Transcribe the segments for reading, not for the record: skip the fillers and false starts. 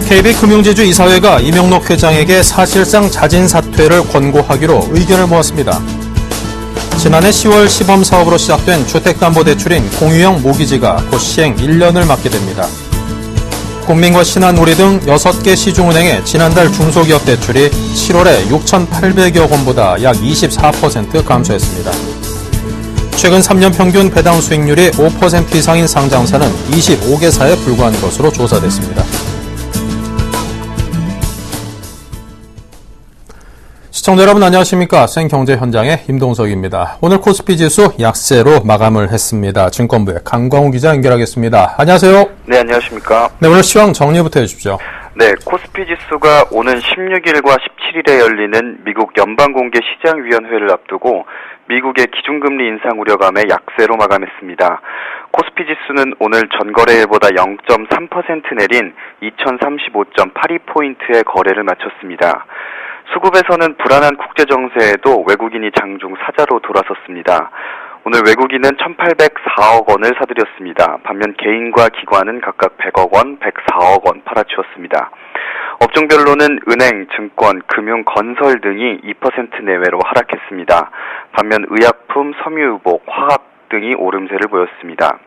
KB금융지주 이사회가 이명록 회장에게 사실상 자진 사퇴를 권고하기로 의견을 모았습니다. 지난해 10월 시범사업으로 시작된 주택담보대출인 공유형 모기지가 곧 시행 1년을 맞게 됩니다. 국민과 신한우리 등 6개 시중은행의 지난달 중소기업 대출이 7월에 6,800여 건보다 약 24% 감소했습니다. 최근 3년 평균 배당 수익률이 5% 이상인 상장사는 25개사에 불과한 것으로 조사됐습니다. 시청자 여러분 안녕하십니까. 생경제 현장의 임동석입니다. 오늘 코스피지수 약세로 마감을 했습니다. 증권부의 강광우 기자 연결하겠습니다. 안녕하세요. 네, 안녕하십니까. 네, 오늘 시황 정리부터 해주십시오. 네, 코스피지수가 오는 16일과 17일에 열리는 미국 연방공개시장위원회를 앞두고 미국의 기준금리 인상 우려감에 약세로 마감했습니다. 코스피지수는 오늘 전거래일보다 0.3% 내린 2035.82포인트의 거래를 마쳤습니다. 수급에서는 불안한 국제정세에도 외국인이 장중 사자로 돌아섰습니다. 오늘 외국인은 1,804억 원을 사들였습니다. 반면 개인과 기관은 각각 100억 원, 104억 원 팔아치웠습니다. 업종별로는 은행, 증권, 금융, 건설 등이 2% 내외로 하락했습니다. 반면 의약품, 섬유유복, 화학 등이 오름세를 보였습니다.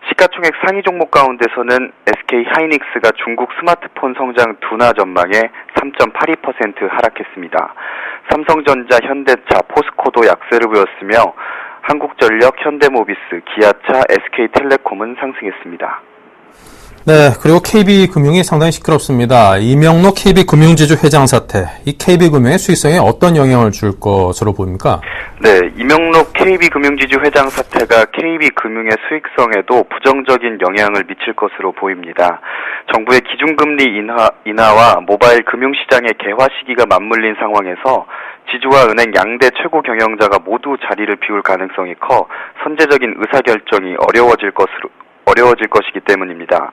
시가총액 상위 종목 가운데서는 SK하이닉스가 중국 스마트폰 성장 둔화 전망에 3.82% 하락했습니다. 삼성전자, 현대차, 포스코도 약세를 보였으며 한국전력, 현대모비스, 기아차, SK텔레콤은 상승했습니다. 네, 그리고 KB금융이 상당히 시끄럽습니다. 이명록 KB금융지주 회장 사태, 이 KB금융의 수익성에 어떤 영향을 줄 것으로 보입니까? 네, 이명록 KB금융지주 회장 사태가 KB금융의 수익성에도 부정적인 영향을 미칠 것으로 보입니다. 정부의 기준금리 인하와 모바일 금융시장의 개화 시기가 맞물린 상황에서 지주와 은행 양대 최고 경영자가 모두 자리를 비울 가능성이 커 선제적인 의사결정이 어려워질 것이기 때문입니다.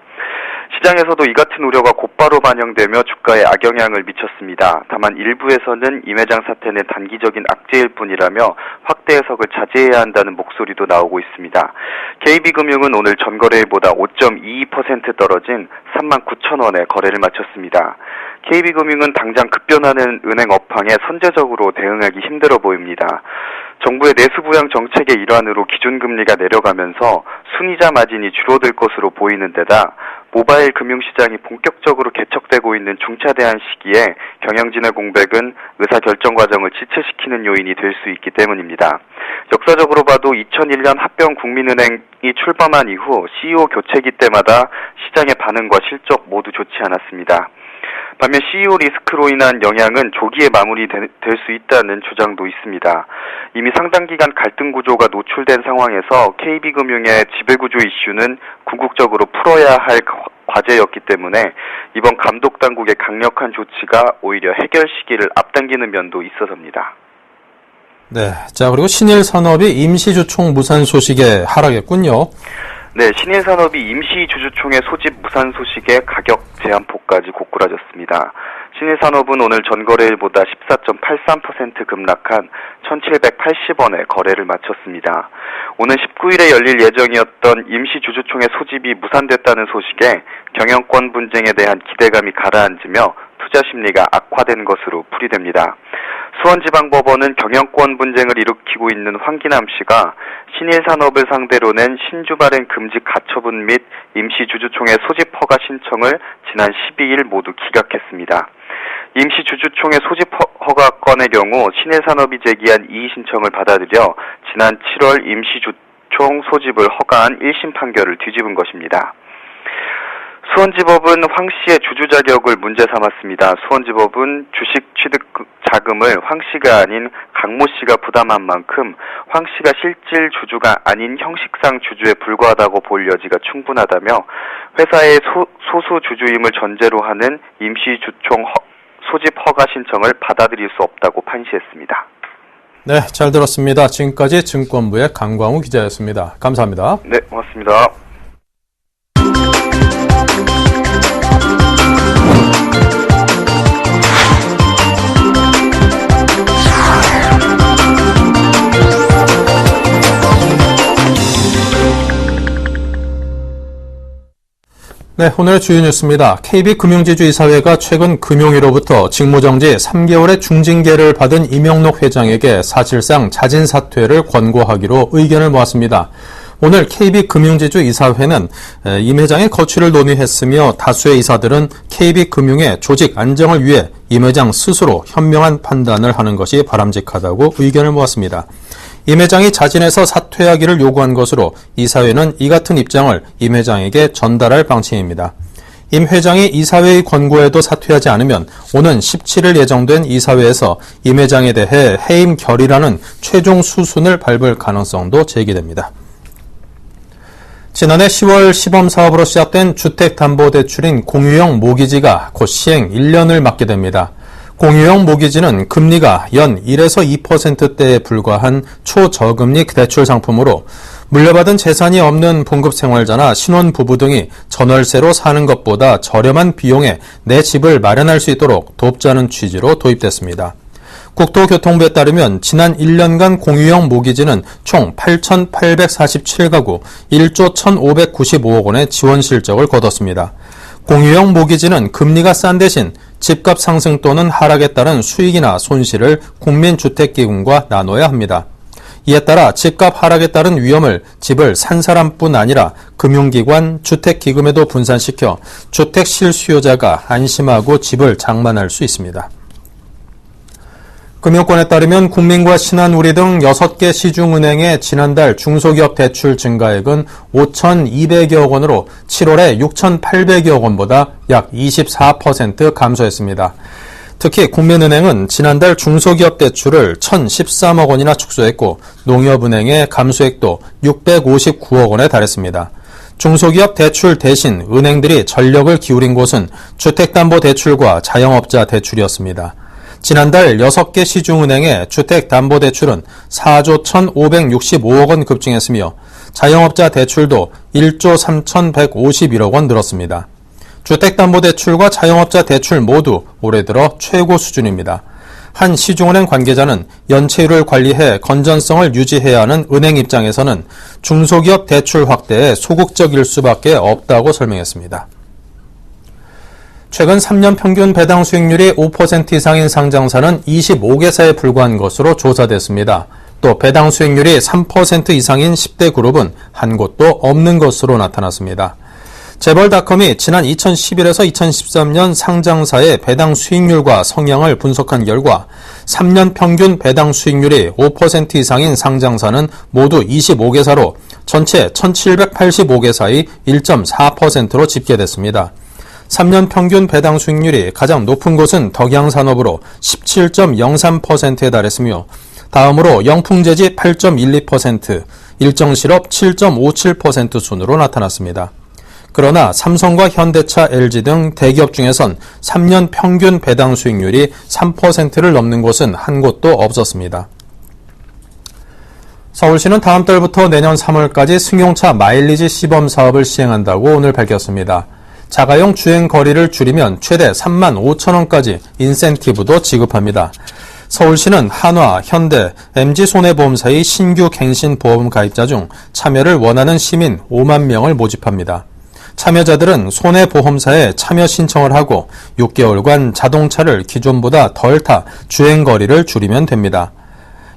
시장에서도 이 같은 우려가 곧바로 반영되며 주가에 악영향을 미쳤습니다. 다만 일부에서는 임 회장 사태는 단기적인 악재일 뿐이라며 확대 해석을 자제해야 한다는 목소리도 나오고 있습니다. KB금융은 오늘 전거래일보다 5.22% 떨어진 39,000원에 거래를 마쳤습니다. KB금융은 당장 급변하는 은행 업황에 선제적으로 대응하기 힘들어 보입니다. 정부의 내수부양 정책의 일환으로 기준금리가 내려가면서 순이자 마진이 줄어들 것으로 보이는 데다 모바일 금융시장이 본격적으로 개척되고 있는 중차대한 시기에 경영진의 공백은 의사결정 과정을 지체시키는 요인이 될 수 있기 때문입니다. 역사적으로 봐도 2001년 합병 국민은행이 출범한 이후 CEO 교체기 때마다 시장의 반응과 실적 모두 좋지 않았습니다. 반면 CEO 리스크로 인한 영향은 조기에 마무리될 수 있다는 주장도 있습니다. 이미 상당 기간 갈등 구조가 노출된 상황에서 KB금융의 지배구조 이슈는 궁극적으로 풀어야 할 과제였기 때문에 이번 감독당국의 강력한 조치가 오히려 해결 시기를 앞당기는 면도 있어서입니다. 네, 자 그리고 신일산업이 임시주총 무산 소식에 하락했군요. 네, 신일산업이 임시주주총회 소집 무산 소식에 가격 제한폭까지 고꾸라졌습니다. 신일산업은 오늘 전거래일보다 14.83% 급락한 1,780원에 거래를 마쳤습니다. 오는 19일에 열릴 예정이었던 임시주주총회 소집이 무산됐다는 소식에 경영권 분쟁에 대한 기대감이 가라앉으며 투자 심리가 악화된 것으로 풀이됩니다. 수원지방법원은 경영권 분쟁을 일으키고 있는 황기남 씨가 신일산업을 상대로 낸 신주 발행 금지 가처분 및 임시주주총회 소집 허가 신청을 지난 12일 모두 기각했습니다. 임시주주총회 소집 허가건의 경우 신일산업이 제기한 이의 신청을 받아들여 지난 7월 임시주총 소집을 허가한 1심 판결을 뒤집은 것입니다. 수원지법은 황 씨의 주주 자격을 문제 삼았습니다. 수원지법은 주식 취득 자금을 황 씨가 아닌 강모 씨가 부담한 만큼 황 씨가 실질 주주가 아닌 형식상 주주에 불과하다고 볼 여지가 충분하다며 회사의 소수 주주임을 전제로 하는 임시주총 소집 허가 신청을 받아들일 수 없다고 판시했습니다. 네, 잘 들었습니다. 지금까지 증권부의 강광우 기자였습니다. 감사합니다. 네, 고맙습니다. 네, 오늘의 주요 뉴스입니다. KB금융지주이사회가 최근 금융위로부터 직무정지 3개월의 중징계를 받은 이명록 회장에게 사실상 자진 사퇴를 권고하기로 의견을 모았습니다. 오늘 KB금융지주이사회는 임 회장의 거취를 논의했으며 다수의 이사들은 KB금융의 조직 안정을 위해 임 회장 스스로 현명한 판단을 하는 것이 바람직하다고 의견을 모았습니다. 임 회장이 자진해서 사퇴하기를 요구한 것으로 이사회는 이 같은 입장을 임 회장에게 전달할 방침입니다. 임 회장이 이사회의 권고에도 사퇴하지 않으면 오는 17일 예정된 이사회에서 임 회장에 대해 해임 결의라는 최종 수순을 밟을 가능성도 제기됩니다. 지난해 10월 시범 사업으로 시작된 주택담보대출인 공유형 모기지가 곧 시행 1년을 맞게 됩니다. 공유형 모기지는 금리가 연 1에서 2%대에 불과한 초저금리 대출 상품으로 물려받은 재산이 없는 봉급생활자나 신혼부부 등이 전월세로 사는 것보다 저렴한 비용에 내 집을 마련할 수 있도록 돕자는 취지로 도입됐습니다. 국토교통부에 따르면 지난 1년간 공유형 모기지는 총 8,847가구 1조 1,595억 원의 지원 실적을 거뒀습니다. 공유형 모기지는 금리가 싼 대신 집값 상승 또는 하락에 따른 수익이나 손실을 국민주택기금과 나눠야 합니다. 이에 따라 집값 하락에 따른 위험을 집을 산 사람뿐 아니라 금융기관, 주택기금에도 분산시켜 주택 실수요자가 안심하고 집을 장만할 수 있습니다. 금융권에 따르면 국민과 신한우리 등 6개 시중은행의 지난달 중소기업 대출 증가액은 5,200여억 원으로 7월에 6,800여억 원보다 약 24% 감소했습니다. 특히 국민은행은 지난달 중소기업 대출을 1,013억 원이나 축소했고 농협은행의 감소액도 659억 원에 달했습니다. 중소기업 대출 대신 은행들이 전력을 기울인 곳은 주택담보대출과 자영업자 대출이었습니다. 지난달 6개 시중은행의 주택담보대출은 4조 1,565억 원 급증했으며 자영업자 대출도 1조 3,151억 원 늘었습니다. 주택담보대출과 자영업자 대출 모두 올해 들어 최고 수준입니다. 한 시중은행 관계자는 연체율을 관리해 건전성을 유지해야 하는 은행 입장에서는 중소기업 대출 확대에 소극적일 수밖에 없다고 설명했습니다. 최근 3년 평균 배당 수익률이 5% 이상인 상장사는 25개사에 불과한 것으로 조사됐습니다. 또 배당 수익률이 3% 이상인 10대 그룹은 한 곳도 없는 것으로 나타났습니다. 재벌닷컴이 지난 2011에서 2013년 상장사의 배당 수익률과 성향을 분석한 결과 3년 평균 배당 수익률이 5% 이상인 상장사는 모두 25개사로 전체 1,785개사의 1.4%로 집계됐습니다. 3년 평균 배당 수익률이 가장 높은 곳은 덕양산업으로 17.03%에 달했으며 다음으로 영풍재지 8.12%, 일정실업 7.57% 순으로 나타났습니다. 그러나 삼성과 현대차, LG 등 대기업 중에선 3년 평균 배당 수익률이 3%를 넘는 곳은 한 곳도 없었습니다. 서울시는 다음 달부터 내년 3월까지 승용차 마일리지 시범 사업을 시행한다고 오늘 밝혔습니다. 자가용 주행 거리를 줄이면 최대 3만 5천 원까지 인센티브도 지급합니다. 서울시는 한화, 현대, MG손해보험사의 신규 갱신보험 가입자 중 참여를 원하는 시민 5만 명을 모집합니다. 참여자들은 손해보험사에 참여 신청을 하고 6개월간 자동차를 기존보다 덜 타 주행거리를 줄이면 됩니다.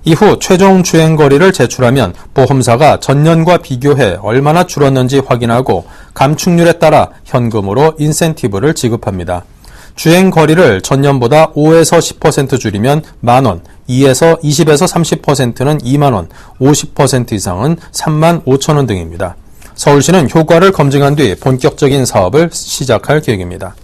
이후 최종 주행거리를 제출하면 보험사가 전년과 비교해 얼마나 줄었는지 확인하고 감축률에 따라 현금으로 인센티브를 지급합니다. 주행거리를 전년보다 5에서 10% 줄이면 만원, 2에서 20에서 30%는 2만원, 50% 이상은 3만 5천원 등입니다. 서울시는 효과를 검증한 뒤 본격적인 사업을 시작할 계획입니다.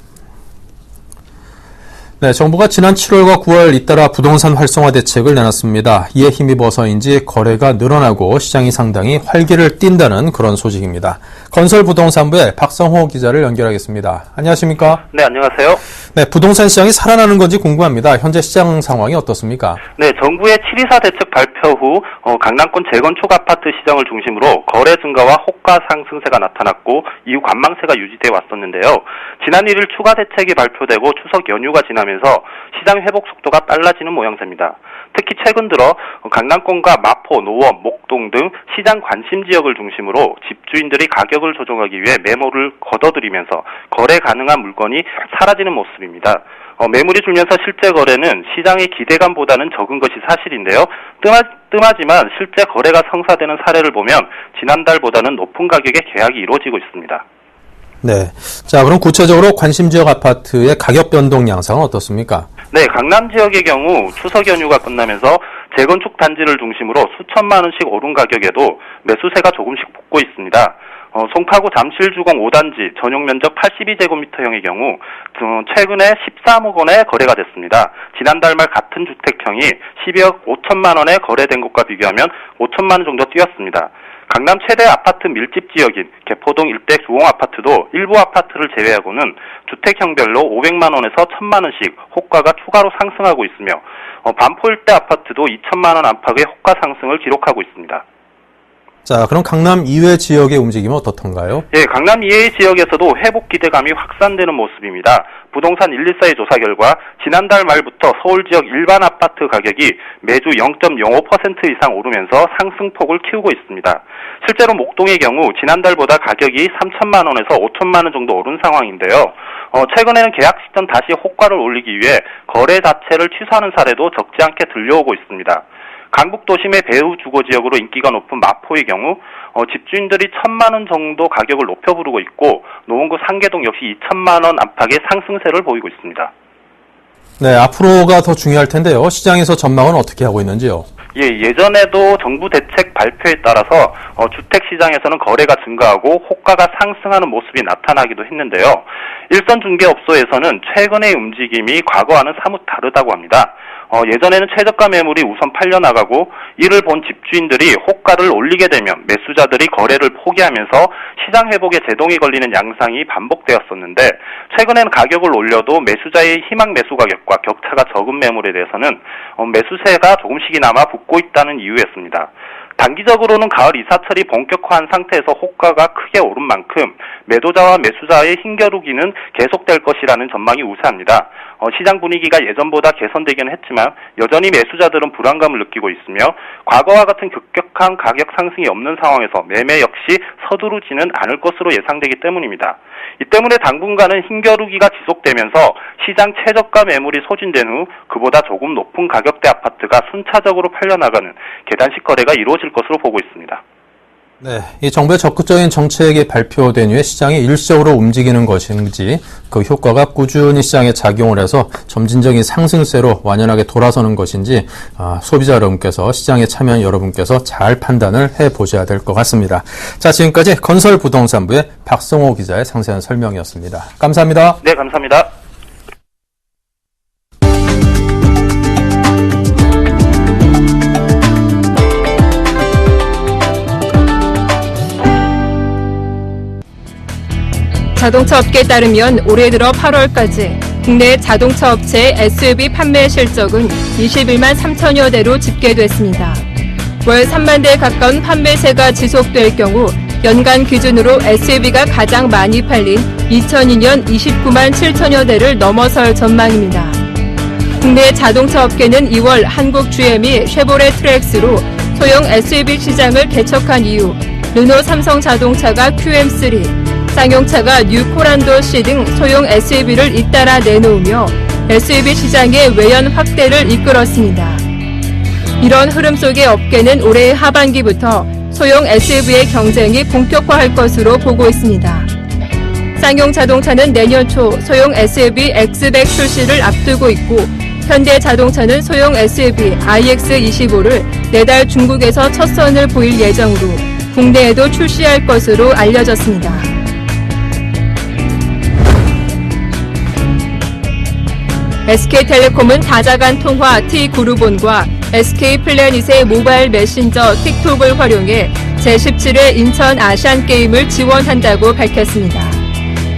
네, 정부가 지난 7월과 9월 잇따라 부동산 활성화 대책을 내놨습니다. 이에 힘입어서인지 거래가 늘어나고 시장이 상당히 활기를 띈다는 그런 소식입니다. 건설부동산부의 박성호 기자를 연결하겠습니다. 안녕하십니까? 네, 안녕하세요. 네, 부동산 시장이 살아나는 건지 궁금합니다. 현재 시장 상황이 어떻습니까? 네, 정부의 7.24 대책 발표 후 강남권 재건축 아파트 시장을 중심으로 거래 증가와 호가 상승세가 나타났고 이후 관망세가 유지되어 왔었는데요. 지난 1일 추가 대책이 발표되고 추석 연휴가 지나면서 비교하면서 시장 회복 속도가 빨라지는 모양새입니다. 특히 최근 들어 강남권과 마포, 노원, 목동 등 시장 관심 지역을 중심으로 집주인들이 가격을 조정하기 위해 매물을 걷어들이면서 거래 가능한 물건이 사라지는 모습입니다. 매물이 줄면서 실제 거래는 시장의 기대감보다는 적은 것이 사실인데요. 뜸하지만 실제 거래가 성사되는 사례를 보면 지난달보다는 높은 가격의 계약이 이루어지고 있습니다. 네. 자, 그럼 구체적으로 관심 지역 아파트의 가격 변동 양상은 어떻습니까? 네, 강남 지역의 경우 추석 연휴가 끝나면서 재건축 단지를 중심으로 수천만 원씩 오른 가격에도 매수세가 조금씩 붙고 있습니다. 송파구 잠실주공 5단지 전용 면적 82제곱미터형의 경우 최근에 13억 원에 거래가 됐습니다. 지난달 말 같은 주택형이 12억 5천만 원에 거래된 것과 비교하면 5천만 원 정도 뛰었습니다. 강남 최대 아파트 밀집 지역인 개포동 일대 주공 아파트도 일부 아파트를 제외하고는 주택형별로 500만 원에서 1,000만 원씩 호가가 추가로 상승하고 있으며 반포 일대 아파트도 2천만 원 안팎의 호가 상승을 기록하고 있습니다. 자, 그럼 강남 이외 지역의 움직임은 어떻던가요? 예, 강남 이외 지역에서도 회복 기대감이 확산되는 모습입니다. 부동산 114의 조사 결과 지난달 말부터 서울 지역 일반 아파트 가격이 매주 0.05% 이상 오르면서 상승폭을 키우고 있습니다. 실제로 목동의 경우 지난달보다 가격이 3천만 원에서 5천만 원 정도 오른 상황인데요. 최근에는 계약 시점 다시 호가를 올리기 위해 거래 자체를 취소하는 사례도 적지 않게 들려오고 있습니다. 강북 도심의 배후 주거 지역으로 인기가 높은 마포의 경우 집주인들이 1,000만 원 정도 가격을 높여 부르고 있고 노원구 상계동 역시 2천만 원 안팎의 상승세를 보이고 있습니다. 네, 앞으로가 더 중요할 텐데요. 시장에서 전망은 어떻게 하고 있는지요? 예, 예전에도 정부 대책 발표에 따라서 주택 시장에서는 거래가 증가하고 호가가 상승하는 모습이 나타나기도 했는데요. 일선 중개업소에서는 최근의 움직임이 과거와는 사뭇 다르다고 합니다. 예전에는 최저가 매물이 우선 팔려나가고 이를 본 집주인들이 호가를 올리게 되면 매수자들이 거래를 포기하면서 시장 회복에 제동이 걸리는 양상이 반복되었었는데 최근에는 가격을 올려도 매수자의 희망 매수 가격과 격차가 적은 매물에 대해서는 매수세가 조금씩이나마 붙고 있다는 이유였습니다. 단기적으로는 가을 이사철이 본격화한 상태에서 호가가 크게 오른 만큼 매도자와 매수자의 힘겨루기는 계속될 것이라는 전망이 우세합니다. 시장 분위기가 예전보다 개선되기는 했지만 여전히 매수자들은 불안감을 느끼고 있으며 과거와 같은 급격한 가격 상승이 없는 상황에서 매매 역시 서두르지는 않을 것으로 예상되기 때문입니다. 이 때문에 당분간은 힘겨루기가 지속되면서 시장 최저가 매물이 소진된 후 그보다 조금 높은 가격대 아파트가 순차적으로 팔려나가는 계단식 거래가 이루어질 것으로 보고 있습니다. 네, 이 정부의 적극적인 정책이 발표된 후에 시장이 일시적으로 움직이는 것인지 그 효과가 꾸준히 시장에 작용을 해서 점진적인 상승세로 완연하게 돌아서는 것인지 소비자 여러분께서 시장에 참여한 여러분께서 잘 판단을 해보셔야 될 것 같습니다. 자, 지금까지 건설부동산부의 박성호 기자의 상세한 설명이었습니다. 감사합니다. 네, 감사합니다. 자동차 업계에 따르면 올해 들어 8월까지 국내 자동차 업체의 SUV 판매 실적은 21만 3천여 대로 집계됐습니다. 월 3만 대에 가까운 판매세가 지속될 경우 연간 기준으로 SUV가 가장 많이 팔린 2002년 29만 7천여 대를 넘어설 전망입니다. 국내 자동차 업계는 2월 한국 GM이 쉐보레 트랙스로 소형 SUV 시장을 개척한 이후 르노 삼성 자동차가 QM3, 쌍용차가 뉴 코란도 C 등 소형 SUV를 잇따라 내놓으며 SUV 시장의 외연 확대를 이끌었습니다. 이런 흐름 속의 업계는 올해 하반기부터 소형 SUV의 경쟁이 본격화할 것으로 보고 있습니다. 쌍용자동차는 내년 초 소형 SUV X100 출시를 앞두고 있고 현대자동차는 소형 SUV iX25를 내달 중국에서 첫 선을 보일 예정으로 국내에도 출시할 것으로 알려졌습니다. SK텔레콤은 다자간 통화 T그룹원과 SK플래닛의 모바일 메신저 틱톡을 활용해 제17회 인천 아시안게임을 지원한다고 밝혔습니다.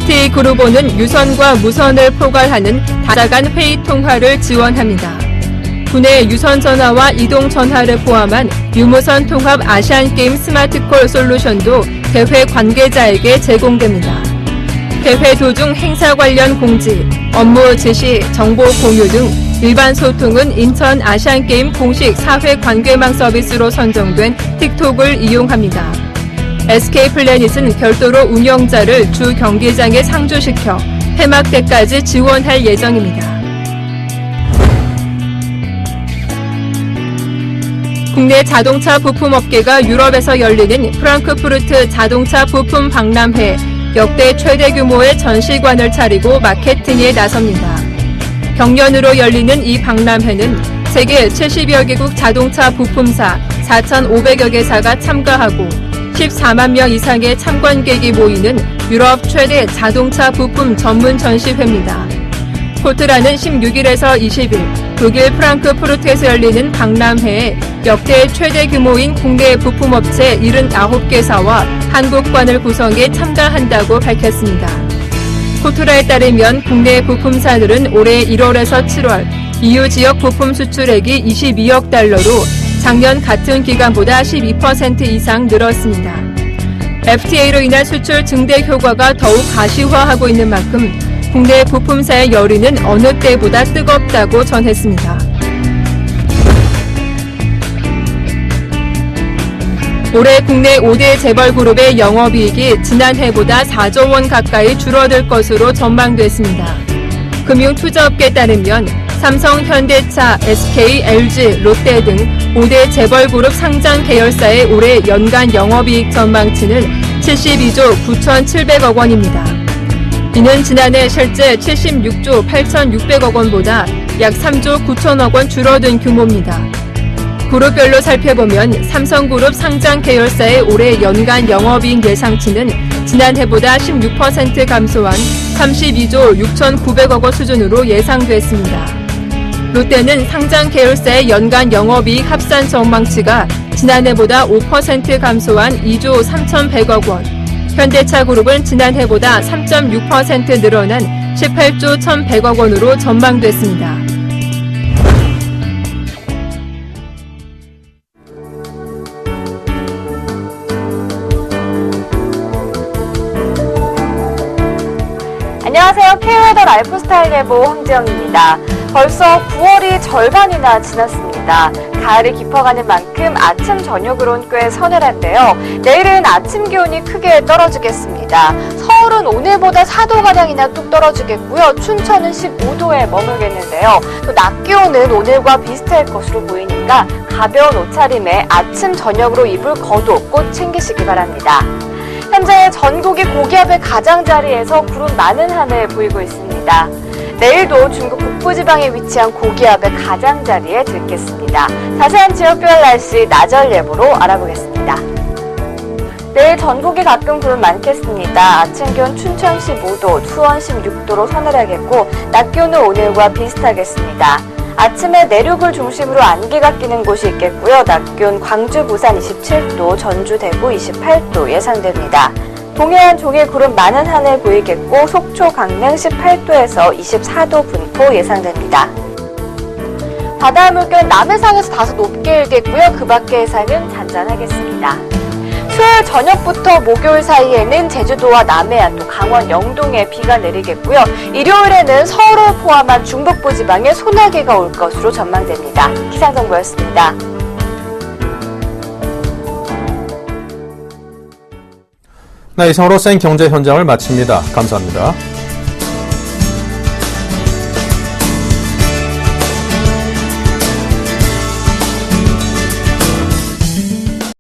T그룹원은 유선과 무선을 포괄하는 다자간 회의 통화를 지원합니다. 국내 유선 전화와 이동 전화를 포함한 유무선 통합 아시안게임 스마트콜 솔루션도 대회 관계자에게 제공됩니다. 대회 도중 행사 관련 공지, 업무 지시, 정보 공유 등 일반 소통은 인천 아시안게임 공식 사회 관계망 서비스로 선정된 틱톡을 이용합니다. SK플래닛은 별도로 운영자를 주 경기장에 상주시켜 폐막 때까지 지원할 예정입니다. 국내 자동차 부품업계가 유럽에서 열리는 프랑크푸르트 자동차 부품 박람회 역대 최대 규모의 전시관을 차리고 마케팅에 나섭니다. 경년으로 열리는 이 박람회는 세계 70여 개국 자동차 부품사 4,500여 개사가 참가하고 14만 명 이상의 참관객이 모이는 유럽 최대 자동차 부품 전문 전시회입니다. 코트라는 16일에서 20일 독일 프랑크푸르트에서 열리는 박람회에 역대 최대 규모인 국내 부품업체 79개사와 한국관을 구성해 참가한다고 밝혔습니다. 코트라에 따르면 국내 부품사들은 올해 1월에서 7월 EU 지역 부품 수출액이 22억 달러로 작년 같은 기간보다 12% 이상 늘었습니다. FTA로 인한 수출 증대 효과가 더욱 가시화하고 있는 만큼 국내 부품사의 열의는 어느 때보다 뜨겁다고 전했습니다. 올해 국내 5대 재벌그룹의 영업이익이 지난해보다 4조 원 가까이 줄어들 것으로 전망됐습니다. 금융투자업계에 따르면 삼성, 현대차, SK, LG, 롯데 등 5대 재벌그룹 상장 계열사의 올해 연간 영업이익 전망치는 72조 9,700억 원입니다. 이는 지난해 실제 76조 8,600억 원보다 약 3조 9천억 원 줄어든 규모입니다. 그룹별로 살펴보면 삼성그룹 상장 계열사의 올해 연간 영업이익 예상치는 지난해보다 16% 감소한 32조 6,900억 원 수준으로 예상됐습니다. 롯데는 상장 계열사의 연간 영업이익 합산 전망치가 지난해보다 5% 감소한 2조 3,100억 원, 현대차그룹은 지난해보다 3.6% 늘어난 18조 1,100억 원으로 전망됐습니다. 안녕하세요. K웨더 라이프스타일 예보 황지영입니다. 벌써 9월이 절반이나 지났습니다. 가을이 깊어가는 만큼 아침, 저녁으론 꽤 서늘한데요. 내일은 아침 기온이 크게 떨어지겠습니다. 서울은 오늘보다 4도가량이나 뚝 떨어지겠고요. 춘천은 15도에 머물겠는데요. 또 낮 기온은 오늘과 비슷할 것으로 보이니까 가벼운 옷차림에 아침, 저녁으로 입을 겉옷 꼭 챙기시기 바랍니다. 현재 전국이 고기압의 가장자리에서 구름 많은 하늘 보이고 있습니다. 내일도 중국 북부지방에 위치한 고기압의 가장자리에 들겠습니다. 자세한 지역별 날씨 나절 예보로 알아보겠습니다. 내일 전국이 가끔 구름 많겠습니다. 아침 기온 춘천 15도, 수원 16도로 서늘하겠고 낮 기온은 오늘과 비슷하겠습니다. 아침에 내륙을 중심으로 안개가 끼는 곳이 있겠고요. 낮 기온 광주, 부산 27도, 전주, 대구 28도 예상됩니다. 동해안 종일 구름 많은 하늘 보이겠고 속초, 강릉 18도에서 24도 분포 예상됩니다. 바다 물결 남해상에서 다소 높게 일겠고요. 그 밖의 해상은 잔잔하겠습니다. 수요일 저녁부터 목요일 사이에는 제주도와 남해안 또 강원 영동에 비가 내리겠고요. 일요일에는 서울을 포함한 중북부 지방에 소나기가 올 것으로 전망됩니다. 기상정보였습니다. 네, 이상으로 생경제 현장을 마칩니다. 감사합니다.